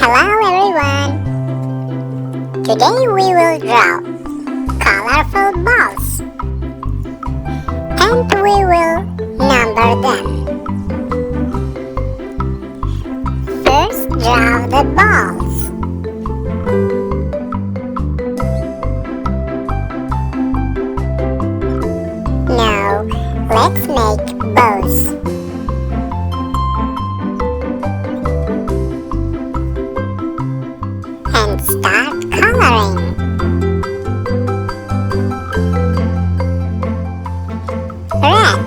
Hello everyone! Today we will draw colorful balls and we will number them. First draw the balls. Now let's make bows. And start coloring. Red,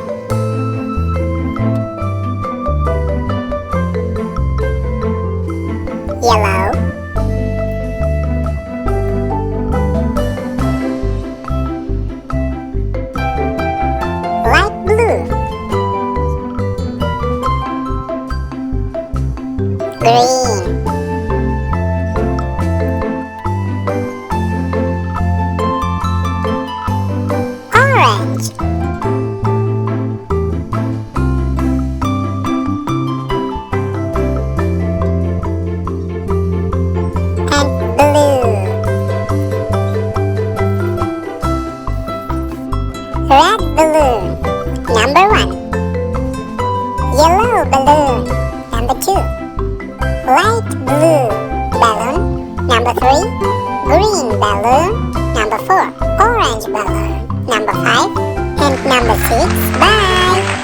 yellow, light blue, green, orange, and blue. Red balloon, number 1. Yellow balloon, number 2. Light blue balloon, number 3. Green balloon, number 4. Orange balloon, number 5. And number 6. Bye!